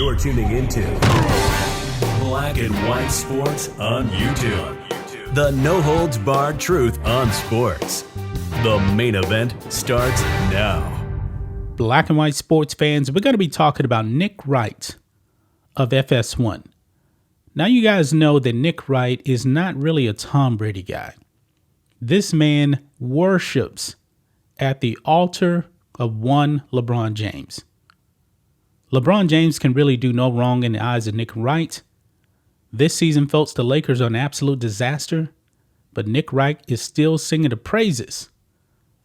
You're tuning into Black and White Sports on YouTube. The no-holds-barred truth on sports. The main event starts now. Black and White sports fans, we're going to be talking about Nick Wright of FS1. Now you guys know that Nick Wright is not really a Tom Brady guy. This man worships at the altar of one LeBron James. LeBron James can really do no wrong in the eyes of Nick Wright. This season, folks, the Lakers are an absolute disaster, but Nick Wright is still singing the praises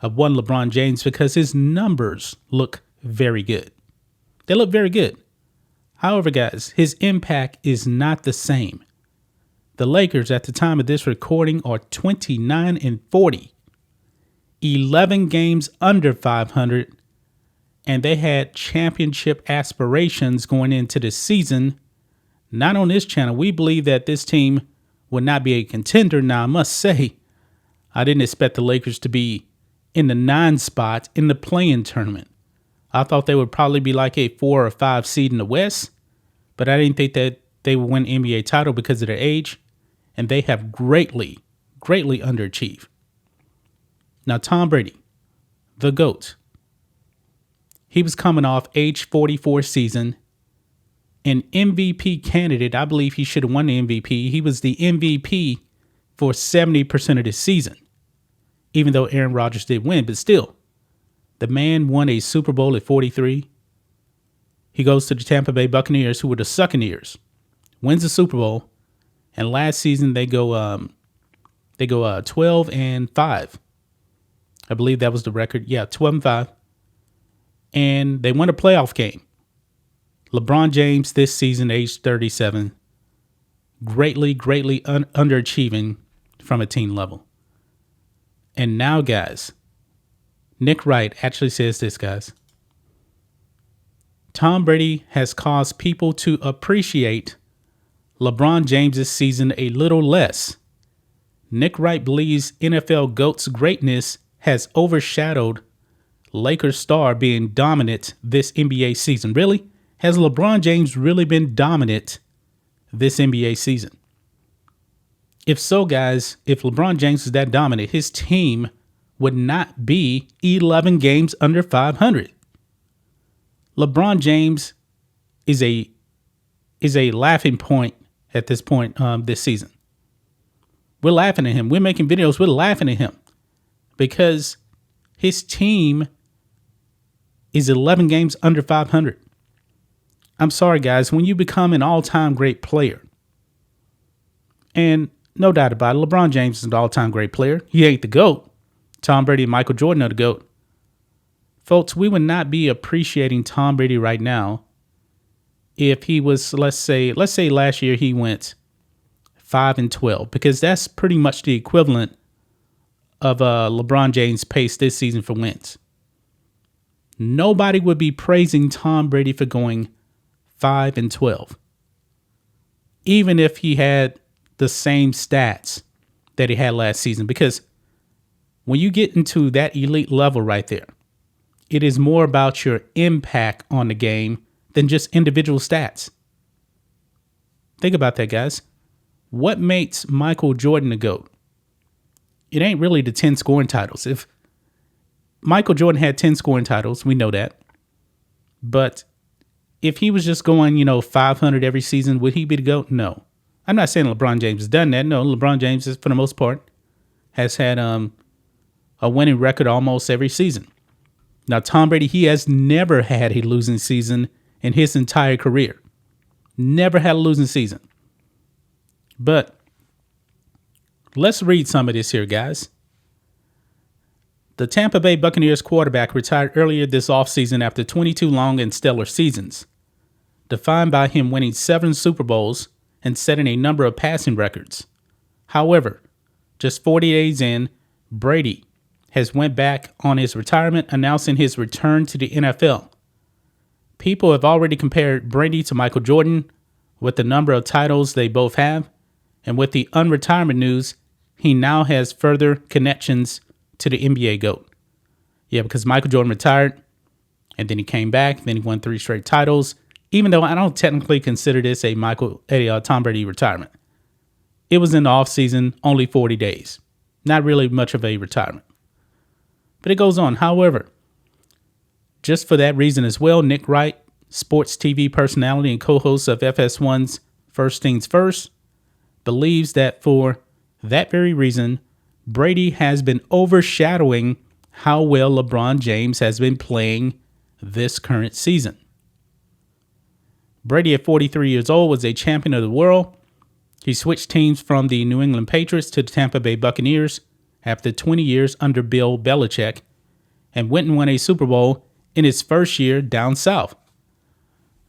of one LeBron James because his numbers look very good. They look very good. However, guys, his impact is not the same. The Lakers, at the time of this recording, are 29-40, 11 games under 500, and they had championship aspirations going into the season. Not on this channel. We believe that this team would not be a contender. Now, I must say, I didn't expect the Lakers to be in the 9 spot in the play-in tournament. I thought they would probably be like a 4 or 5 seed in the West, but I didn't think that they would win NBA title because of their age, and they have greatly underachieved. Now, Tom Brady, the GOAT, he was coming off age 44 season, an MVP candidate. I believe he should have won the MVP. He was the MVP for 70% of the season, even though Aaron Rodgers did win. But still, the man won a Super Bowl at 43. He goes to the Tampa Bay Buccaneers, who were the Succaneers, wins the Super Bowl, and last season they go 12-5. I believe that was the record. Yeah, 12-5. And they won a playoff game. LeBron James this season, age 37, greatly underachieving from a team level. And now, guys, Nick Wright actually says this, guys. Tom Brady has caused people to appreciate LeBron James' season a little less. Nick Wright believes NFL GOAT's greatness has overshadowed Lakers star being dominant this NBA season. Really? Has LeBron James really been dominant this NBA season? If so, guys, if LeBron James is that dominant, his team would not be 11 games under 500. LeBron James is a laughing point at this point this season. We're laughing at him. We're making videos. We're laughing at him because his team is 11 games under 500. I'm sorry, guys. When you become an all-time great player, and no doubt about it, LeBron James is an all-time great player. He ain't the GOAT. Tom Brady and Michael Jordan are the GOAT. Folks, we would not be appreciating Tom Brady right now if he was, let's say last year he went 5-12, because that's pretty much the equivalent of LeBron James' pace this season for wins. Nobody would be praising Tom Brady for going 5-12, even if he had the same stats that he had last season. Because when you get into that elite level right there, it is more about your impact on the game than just individual stats. Think about that, guys. What makes Michael Jordan the GOAT? It ain't really the 10 scoring titles. If Michael Jordan had 10 scoring titles, we know that. But if he was just going, 500 every season, would he be the GOAT? No. I'm not saying LeBron James has done that. No, LeBron James, for the most part, has had a winning record almost every season. Now, Tom Brady, he has never had a losing season in his entire career. Never had a losing season. But let's read some of this here, guys. The Tampa Bay Buccaneers quarterback retired earlier this offseason after 22 long and stellar seasons, defined by him winning 7 Super Bowls and setting a number of passing records. However, just 40 days in, Brady has went back on his retirement, announcing his return to the NFL. People have already compared Brady to Michael Jordan with the number of titles they both have, and with the unretirement news, he now has further connections to the NBA GOAT. Yeah, because Michael Jordan retired, and then he came back, then he won 3 straight titles. even though I don't technically consider this a Tom Brady retirement. It was in the offseason, only 40 days. Not really much of a retirement. But it goes on. However, just for that reason as well, Nick Wright, sports TV personality and co-host of FS1's First Things First, believes that for that very reason, Brady has been overshadowing how well LeBron James has been playing this current season. Brady, at 43 years old, was a champion of the world. He switched teams from the New England Patriots to the Tampa Bay Buccaneers after 20 years under Bill Belichick and went and won a Super Bowl in his first year down south.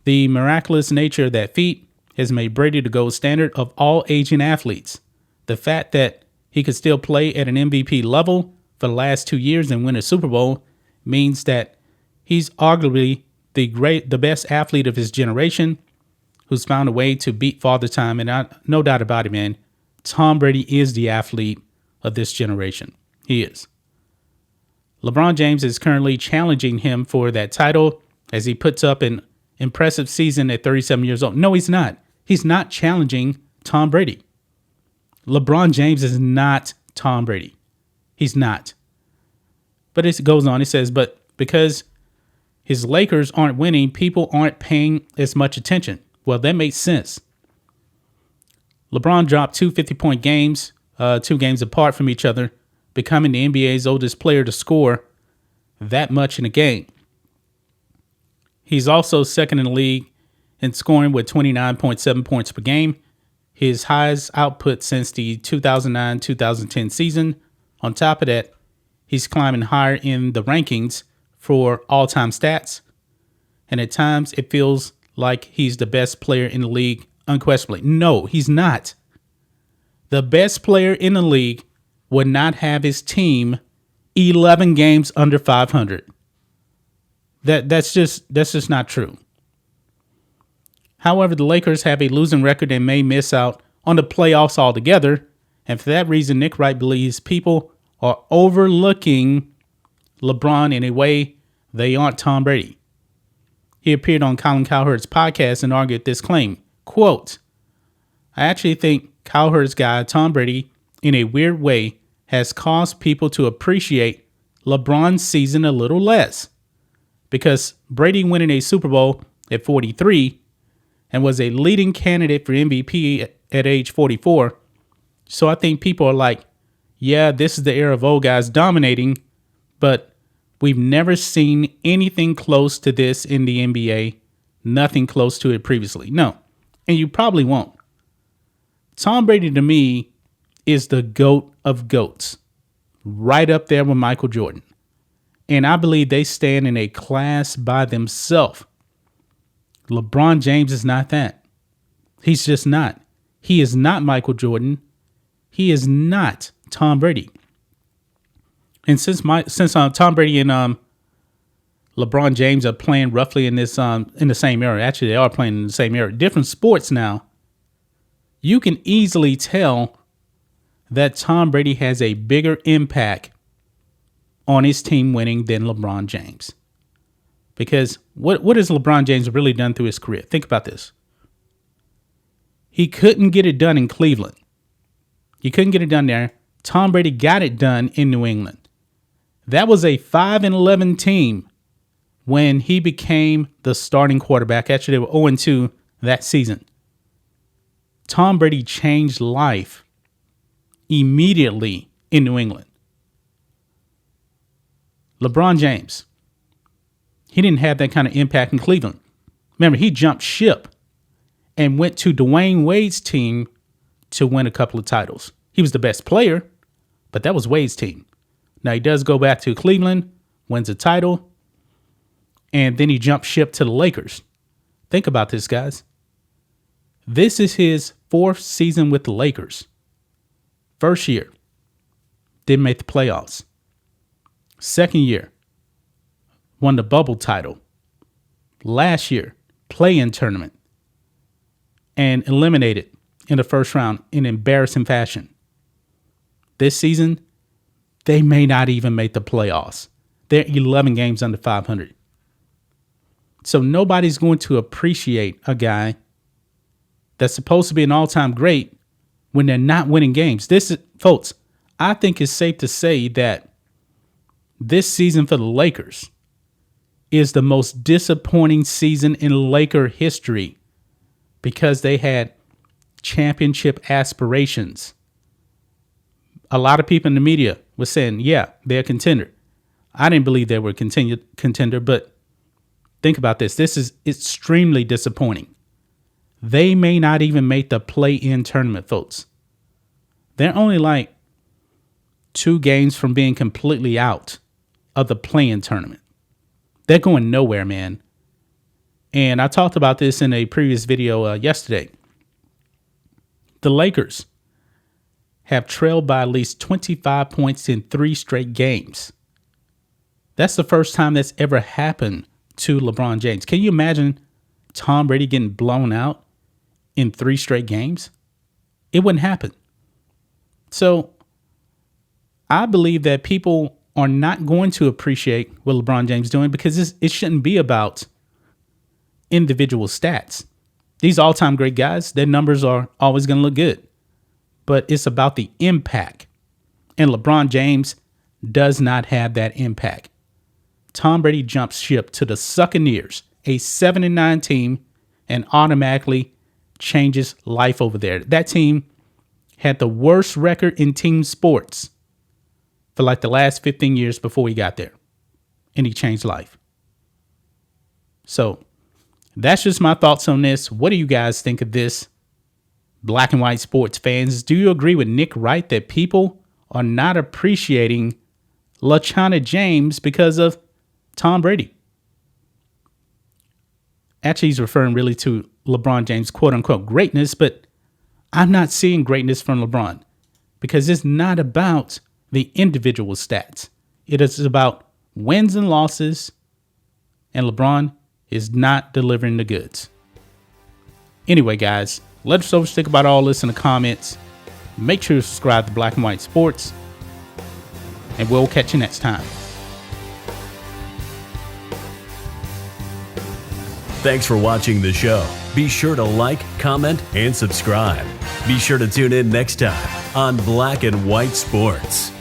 The miraculous nature of that feat has made Brady the gold standard of all aging athletes. The fact that he could still play at an MVP level for the last 2 years and win a Super Bowl means that he's arguably the best athlete of his generation who's found a way to beat Father Time. And no doubt about it, man, Tom Brady is the athlete of this generation. He is. LeBron James is currently challenging him for that title as he puts up an impressive season at 37 years old. No, he's not. He's not challenging Tom Brady. LeBron James is not Tom Brady. He's not. But it goes on. It says, but because his Lakers aren't winning, people aren't paying as much attention. Well, that makes sense. LeBron dropped 2 50-point games, 2 games apart from each other, becoming the NBA's oldest player to score that much in a game. He's also second in the league in scoring with 29.7 points per game, his highest output since the 2009-2010 season. On top of that, he's climbing higher in the rankings for all-time stats, and at times it feels like he's the best player in the league, unquestionably. No, he's not. The best player in the league would not have his team 11 games under 500. That's just not true. However, the Lakers have a losing record and may miss out on the playoffs altogether, and for that reason, Nick Wright believes people are overlooking LeBron in a way they aren't Tom Brady. He appeared on Colin Cowherd's podcast and argued this claim. Quote, I actually think Cowherd's guy, Tom Brady, in a weird way, has caused people to appreciate LeBron's season a little less. Because Brady winning a Super Bowl at 43 and was a leading candidate for MVP at age 44. So I think people are like, yeah, this is the era of old guys dominating, but we've never seen anything close to this in the NBA. Nothing close to it previously. No. And you probably won't. Tom Brady, to me, is the GOAT of GOATs. Right up there with Michael Jordan. And I believe they stand in a class by themselves. LeBron James is not that. He's just not. He is not Michael Jordan. He is not Tom Brady. And since Tom Brady and LeBron James are playing roughly in the same era, actually they are playing in the same era, different sports now, you can easily tell that Tom Brady has a bigger impact on his team winning than LeBron James. Because what has LeBron James really done through his career? Think about this. He couldn't get it done in Cleveland. He couldn't get it done there. Tom Brady got it done in New England. That was a 5-11 team when he became the starting quarterback. Actually, they were 0-2 that season. Tom Brady changed life immediately in New England. LeBron James, he didn't have that kind of impact in Cleveland. Remember, he jumped ship and went to Dwayne Wade's team to win a couple of titles. He was the best player, but that was Wade's team. Now, he does go back to Cleveland, wins a title, and then he jumped ship to the Lakers. Think about this, guys. This is his 4th season with the Lakers. First year, didn't make the playoffs. Second year, won the bubble title. Last year, play-in tournament, and eliminated in the first round in embarrassing fashion. This season, they may not even make the playoffs. They're 11 games under 500. So nobody's going to appreciate a guy that's supposed to be an all-time great when they're not winning games. Folks, I think it's safe to say that this season for the Lakers is the most disappointing season in Laker history because they had championship aspirations. A lot of people in the media were saying, yeah, they're a contender. I didn't believe they were a contender, but think about this. This is extremely disappointing. They may not even make the play-in tournament, folks. They're only like 2 games from being completely out of the play-in tournament. They're going nowhere, man. And I talked about this in a previous video yesterday. The Lakers have trailed by at least 25 points in 3 straight games. That's the first time that's ever happened to LeBron James. Can you imagine Tom Brady getting blown out in 3 straight games? It wouldn't happen. So I believe that people are not going to appreciate what LeBron James is doing because it shouldn't be about individual stats. These all-time great guys, their numbers are always going to look good. But it's about the impact. And LeBron James does not have that impact. Tom Brady jumps ship to the Succaneers, a 7-9 team, and automatically changes life over there. That team had the worst record in team sports for like the last 15 years before he got there. And he changed life. So that's just my thoughts on this. What do you guys think of this? Black and white sports fans, do you agree with Nick Wright that people are not appreciating LeBron James because of Tom Brady? Actually, he's referring really to LeBron James' quote-unquote greatness, but I'm not seeing greatness from LeBron because it's not about the individual stats. It is about wins and losses, and LeBron is not delivering the goods. Anyway, guys, let us know what you think about all this in the comments. Make sure to subscribe to Black and White Sports, and we'll catch you next time. Thanks for watching the show. Be sure to like, comment, and subscribe. Be sure to tune in next time on Black and White Sports.